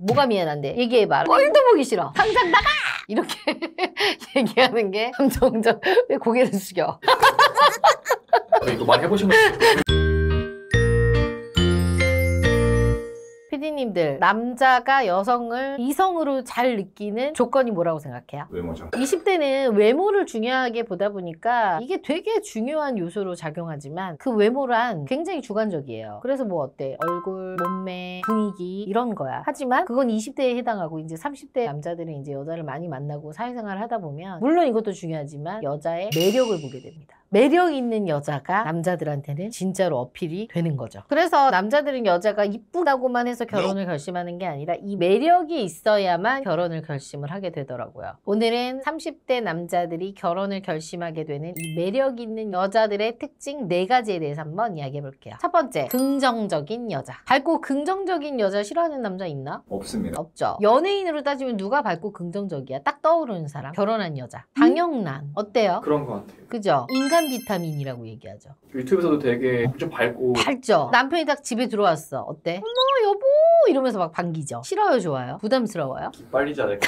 뭐가 미안한데? 얘기해봐. 꼴도 보기 싫어. 당장 나가! 이렇게 얘기하는 게 점점 왜 고개를 숙여? 이거 많이 해보신 거 PD님들, 남자가 여성을 이성으로 잘 느끼는 조건이 뭐라고 생각해요? 외모죠. 20대는 외모를 중요하게 보다 보니까 이게 되게 중요한 요소로 작용하지만 그 외모란 굉장히 주관적이에요. 그래서 뭐 어때? 얼굴, 몸매, 분위기 이런 거야. 하지만 그건 20대에 해당하고 이제 30대 남자들은 이제 여자를 많이 만나고 사회생활을 하다 보면 물론 이것도 중요하지만 여자의 매력을 보게 됩니다. 매력 있는 여자가 남자들한테는 진짜로 어필이 되는 거죠. 그래서 남자들은 여자가 이쁘다고만 해서 결혼을 결심하는 게 아니라 이 매력이 있어야만 결혼을 결심을 하게 되더라고요. 오늘은 30대 남자들이 결혼을 결심하게 되는 이 매력 있는 여자들의 특징 4가지에 대해서 한번 이야기해 볼게요. 첫 번째, 긍정적인 여자. 밝고 긍정적인 여자 싫어하는 남자 있나? 없습니다. 없죠. 연예인으로 따지면 누가 밝고 긍정적이야? 딱 떠오르는 사람. 결혼한 여자. 장영란. 어때요? 그런 것 같아요. 그죠? 인간 비타민이라고 얘기하죠. 유튜브에서도 되게 엄청 밝고 밝죠? 남편이 딱 집에 들어왔어. 어때? 어머 여보 이러면서 막 반기죠. 싫어요 좋아요? 부담스러워요? 빨리지 않을까.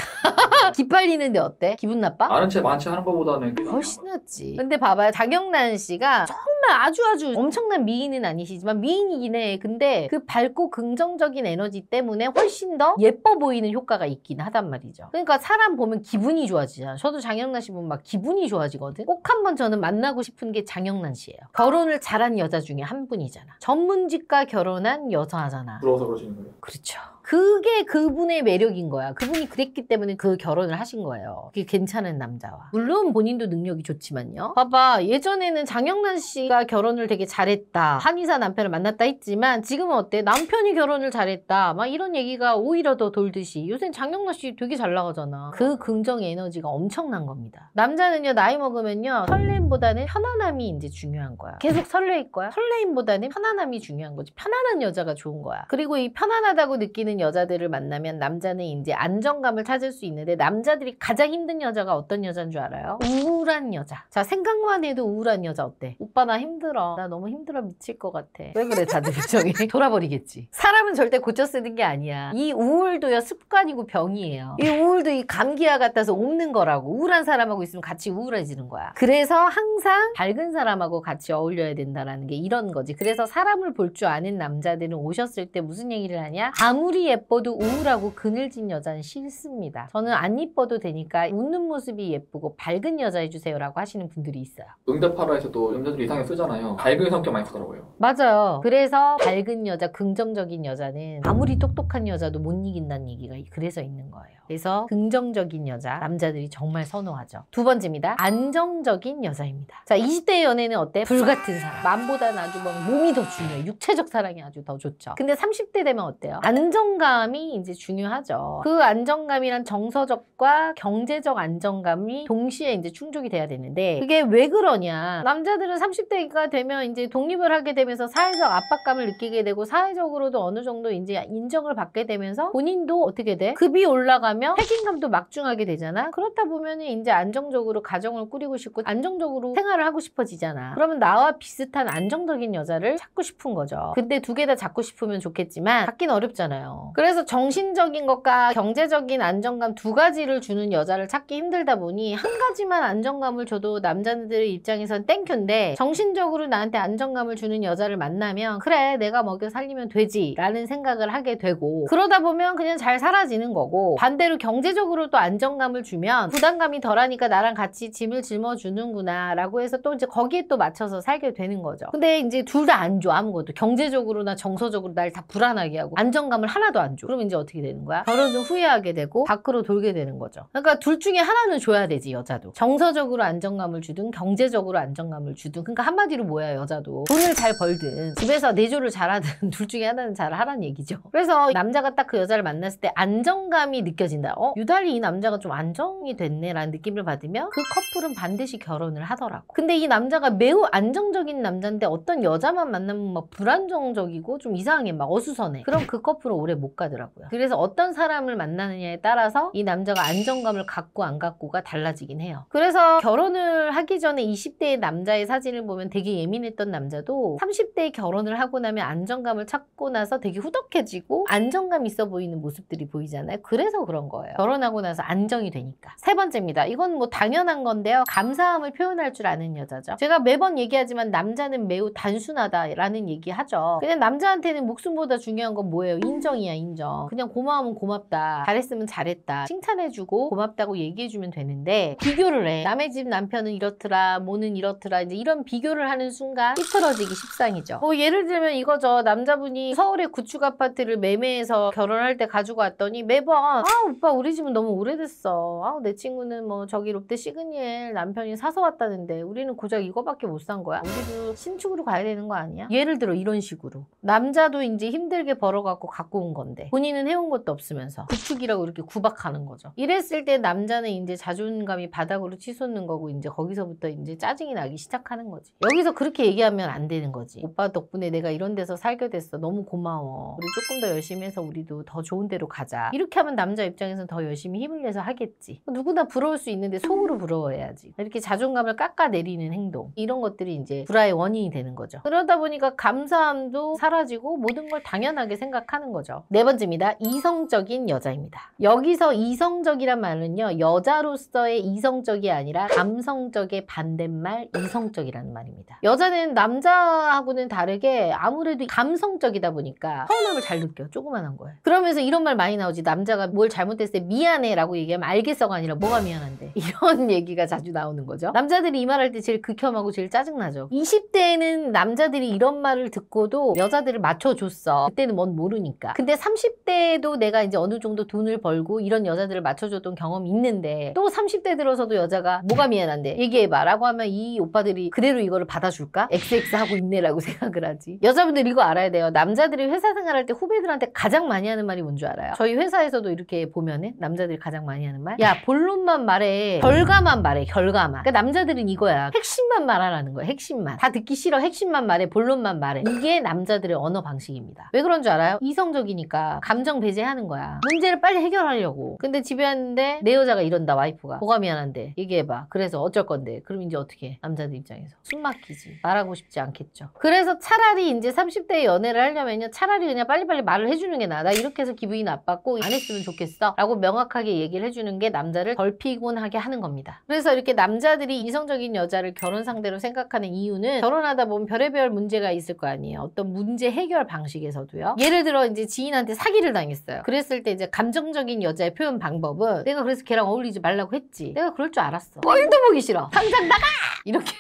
기빨리는데 어때? 기분 나빠? 아는 채 많이 하는 것보다는 훨씬 낫지. 근데 봐봐요. 장영란 씨가 정말 아주 엄청난 미인은 아니시지만 미인이긴 해. 근데 그 밝고 긍정적인 에너지 때문에 훨씬 더 예뻐 보이는 효과가 있긴 하단 말이죠. 그러니까 사람 보면 기분이 좋아지잖아. 저도 장영란 씨 보면 막 기분이 좋아지거든. 꼭 한번 저는 만나고 싶은 게 장영란 씨예요. 결혼을 잘한 여자 중에 한 분이잖아. 전문직과 결혼한 여자잖아. 부러워서 그러시는 거예요. 그렇죠. 그게 그분의 매력인 거야. 그분이 그랬기 때문에 그 결혼을 하신 거예요. 그게 괜찮은 남자와. 물론 본인도 능력이 좋지만요. 봐봐. 예전에는 장영란 씨가 결혼을 되게 잘했다. 한의사 남편을 만났다 했지만 지금은 어때? 남편이 결혼을 잘했다. 막 이런 얘기가 오히려 더 돌듯이 요새는 장영란 씨 되게 잘 나가잖아. 그 긍정 에너지가 엄청난 겁니다. 남자는요. 나이 먹으면요. 설렘보다는 편안함이 이제 중요한 거야. 계속 설레일 거야. 설레임보다는 편안함이 중요한 거지. 편안한 여자가 좋은 거야. 그리고 이 편안하다고 느끼는 여자들을 만나면 남자는 이제 안정감을 찾을 수 있는데 남자들이 가장 힘든 여자가 어떤 여자인 줄 알아요? 우울한 여자. 자, 생각만 해도 우울한 여자 어때? 오빠 나 힘들어. 나 너무 힘들어 미칠 것 같아. 왜 그래 다들 표정이? 돌아버리겠지. 사람은 절대 고쳐 쓰는 게 아니야. 이 우울도요 습관이고 병이에요. 이 우울도 이 감기와 같아서 옮는 거라고. 우울한 사람하고 있으면 같이 우울해지는 거야. 그래서 항상 밝은 사람하고 같이 어울려야 된다는 게 이런 거지. 그래서 사람을 볼 줄 아는 남자들은 오셨을 때 무슨 얘기를 하냐? 아무리 예뻐도 우울하고 그늘진 여자는 싫습니다. 저는 안 이뻐도 되니까 웃는 모습이 예쁘고 밝은 여자 해주세요 라고 하시는 분들이 있어요. 응답하라에서도 남자들이 이상하게 쓰잖아요. 밝은 성격 많이 쓰더라고요. 맞아요. 그래서 밝은 여자, 긍정적인 여자는 아무리 똑똑한 여자도 못 이긴다는 얘기가 그래서 있는 거예요. 그래서 긍정적인 여자, 남자들이 정말 선호하죠. 두 번째입니다. 안정적인 여자입니다. 자, 20대 연애는 어때? 불같은 사랑. 맘보다는 아주 막 몸이 더 중요해. 육체적 사랑이 아주 더 좋죠. 근데 30대 되면 어때요? 안정감이 이제 중요하죠. 그 안정감이란 정서적과 경제적 안정감이 동시에 이제 충족이 돼야 되는데 그게 왜 그러냐? 남자들은 30대가 되면 이제 독립을 하게 되면서 사회적 압박감을 느끼게 되고 사회적으로도 어느 정도 이제 인정을 받게 되면서 본인도 어떻게 돼? 급이 올라가면 책임감도 막중하게 되잖아. 그렇다 보면 이제 안정적으로 가정을 꾸리고 싶고 안정적으로 생활을 하고 싶어지잖아. 그러면 나와 비슷한 안정적인 여자를 찾고 싶은 거죠. 근데 두 개 다 찾고 싶으면 좋겠지만 찾기는 어렵잖아요. 그래서 정신적인 것과 경제적인 안정감 두 가지를 주는 여자를 찾기 힘들다 보니 한 가지만 안정감을 줘도 남자들의 입장에선 땡큐인데 정신적으로 나한테 안정감을 주는 여자를 만나면 그래 내가 먹여 살리면 되지 라는 생각을 하게 되고 그러다 보면 그냥 잘 사라지는 거고 반대로 경제적으로 또 안정감을 주면 부담감이 덜하니까 나랑 같이 짐을 짊어주는구나 라고 해서 또 이제 거기에 또 맞춰서 살게 되는 거죠. 근데 이제 둘 다 안 줘. 아무것도 경제적으로나 정서적으로 날 다 불안하게 하고 안정감을 하나도 안 줘. 그럼 이제 어떻게 되는 거야? 결혼을 후회하게 되고 밖으로 돌게 되는 거죠. 그러니까 둘 중에 하나는 줘야 되지 여자도. 정서적으로 안정감을 주든 경제적으로 안정감을 주든 그러니까 한마디로 뭐야 여자도 돈을 잘 벌든 집에서 내조를 잘하든 둘 중에 하나는 잘 하라는 얘기죠. 그래서 남자가 딱 그 여자를 만났을 때 안정감이 느껴진다. 유달리 이 남자가 좀 안정이 됐네 라는 느낌을 받으면 그 커플은 반드시 결혼을 하더라고. 근데 이 남자가 매우 안정적인 남자인데 어떤 여자만 만나면 막 불안정적이고 좀 이상하게 막 어수선해. 그럼 그 커플은 오래 못 가더라고요. 그래서 어떤 사람을 만나느냐에 따라서 이 남자가 안정감을 갖고 안 갖고가 달라지긴 해요. 그래서 결혼을 하기 전에 20대의 남자의 사진을 보면 되게 예민했던 남자도 30대에 결혼을 하고 나면 안정감을 찾고 나서 되게 후덕해지고 안정감 있어 보이는 모습들이 보이잖아요. 그래서 그런 거예요. 결혼하고 나서 안정이 되니까. 세 번째입니다. 이건 뭐 당연한 건데요. 감사함을 표현할 줄 아는 여자죠. 제가 매번 얘기하지만 남자는 매우 단순하다라는 얘기하죠. 그냥 남자한테는 목숨보다 중요한 건 뭐예요? 인정이야, 인정. 그냥 고마우면 고맙다. 잘했으면 잘했다. 칭찬해주고 고맙다고 얘기해주면 되는데 비교를 해. 남의 집 남편은 이렇더라, 뭐는 이렇더라. 이제 이런 비교를 하는 순간 삐뚤어지기 십상이죠. 뭐 예를 들면 이거죠. 남자분이 서울의 구축 아파트를 매매해서 결혼할 때 가지고 왔더니 매번 아 오빠 우리 집은 너무 오래됐어. 아 내 친구는 뭐 저기 롯데 시그니엘 남편이 사서 왔다는데 우리는 고작 이거밖에 못 산 거야. 우리도 신축으로 가야 되는 거 아니야? 예를 들어 이런 식으로. 남자도 이제 힘들게 벌어갖고 갖고 온 건데 본인은 해온 것도 없으면서 구축이라고 이렇게 구박하는 거죠. 이랬을 때 남자는 이제 자존감이 바닥으로 치솟는 거고 이제 거기서부터 이제 짜증이 나기 시작하는 거지. 여기서 그렇게 얘기하면 안 되는 거지. 오빠 덕분에 내가 이런 데서 살게 됐어. 너무 고마워. 우리 조금 더 열심히 해서 우리도 더 좋은 데로 가자. 이렇게 하면 남자 입장에서는 더 열심히 힘을 내서 하겠지. 누구나 부러울 수 있는데 속으로 부러워해야지. 이렇게 자존감을 깎아내리는 행동. 이런 것들이 이제 불화의 원인이 되는 거죠. 그러다 보니까 감사함도 사라지고 모든 걸 당연하게 생각하는 거죠. 네 번째입니다. 이성적인 여자입니다. 여기서 이성적이란 말은요. 여자로서의 이성적이 아니라 감성적의 반대말 이성적이라는 말입니다. 여자는 남자하고는 다르게 아무래도 감성적이다 보니까 서운함을 잘 느껴. 조그만한 거예요. 그러면서 이런 말 많이 나오지. 남자가 뭘 잘못했을 때 미안해 라고 얘기하면 알겠어가 아니라 뭐가 미안한데. 이런 얘기가 자주 나오는 거죠. 남자들이 이 말할 때 제일 극혐하고 제일 짜증나죠. 20대에는 남자들이 이런 말을 듣고도 여자들을 맞춰줬어. 그때는 뭔 모르니까. 근데 30대에도 내가 이제 어느 정도 돈을 벌고 이런 여자들을 맞춰줬던 경험이 있는데 또 30대 들어서도 여자가 뭐가 미안한데 얘기해봐 라고 하면 이 오빠들이 그대로 이거를 받아줄까? XX 하고 있네라고 생각을 하지. 여자분들 이거 알아야 돼요. 남자들이 회사 생활할 때 후배들한테 가장 많이 하는 말이 뭔 줄 알아요? 저희 회사에서도 이렇게 보면은 남자들이 가장 많이 하는 말? 야 본론만 말해. 결과만 말해. 결과만. 그러니까 남자들은 이거야. 핵심만 말하라는 거야. 핵심만. 다 듣기 싫어. 핵심만 말해. 본론만 말해. 이게 남자들의 언어 방식입니다. 왜 그런 줄 알아요? 이성적이니까 감정 배제하는 거야. 문제를 빨리 해결하려고. 근데 집에 왔는데 내 여자가 이런다. 와이프가. 뭐가 미안한데. 얘기해봐. 그래서 어쩔 건데. 그럼 이제 어떻게 해? 남자들 입장에서. 숨 막히지. 말하고 싶지 않겠죠. 그래서 차라리 이제 30대에 연애를 하려면요. 차라리 그냥 빨리빨리 말을 해주는 게 나아. 나 이렇게 해서 기분이 나빴고 안 했으면 좋겠어. 라고 명확하게 얘기를 해주는 게 남자를 덜 피곤하게 하는 겁니다. 그래서 이렇게 남자들이 이성적인 여자를 결혼 상대로 생각하는 이유는 결혼하다 보면 별의별 문제가 있을 거 아니에요. 어떤 문제 해결 방식에서도요. 예를 들어 이제 지인한테 사기를 당했어요. 그랬을 때 이제 감정적인 여자의 표현 방법은 내가 그래서 걔랑 어울리지 말라고 했지. 내가 그럴 줄 알았어. 꼴도 보기 싫어. 당장 나가! 이렇게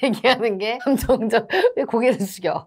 얘기하는 게 감정적. 왜 고개를 숙여?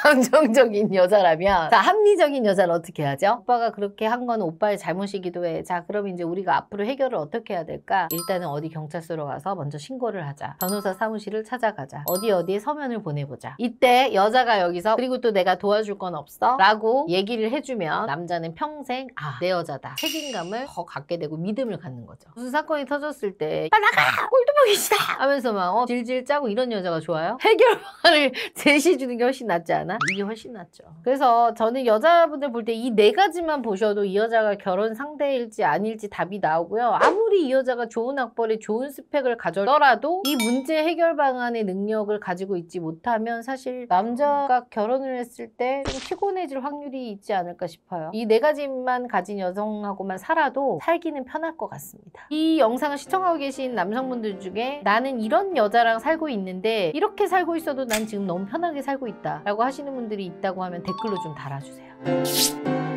감정적인 여자라면 자 합리적인 여자는 어떻게 하죠? 오빠가 그렇게 한 건 오빠의 잘못이기도 해. 자 그럼 이제 우리가 앞으로 해결을 어떻게 해야 될까? 일단은 어디 경찰서로 가서 먼저 신고를 하자. 변호사 사무실을 찾아가자. 어디에 서면을 보내보자. 이때 여자가 여기서 그리고 또 내가 도와줄 건 없어? 라고 얘기를 해주면 남자는 평생 아 내 여자다. 책임감을 더 갖게 되고 믿음을 갖는 거죠. 무슨 사건이 터졌을 때 빨리 나가! 꼴도 보기 싫다! 하면서 막 질질 짜고 이런 여자가 좋아요? 해결방안을 제시해주는 게 훨씬 낫지 않아? 이게 훨씬 낫죠. 그래서 저는 여자분들 볼 때 이 네 가지만 보셔도 이 여자가 결혼 상대일지 아닐지 답이 나오고요. 아무리 이 여자가 좋은 학벌에 좋은 스펙을 가졌더라도 이 문제 해결 방안의 능력을 가지고 있지 못하면 사실 남자가 결혼을 했을 때 좀 피곤해질 확률이 있지 않을까 싶어요. 이 네 가지만 가진 여성하고만 살아도 살기는 편할 것 같습니다. 이 영상을 시청하고 계신 남성분들 중에 나는 이런 여자랑 살고 있는데 이렇게 살고 있어도 난 지금 너무 편하게 살고 있다 라고 하시는 분들이 있다고 하면 댓글로 좀 달아주세요.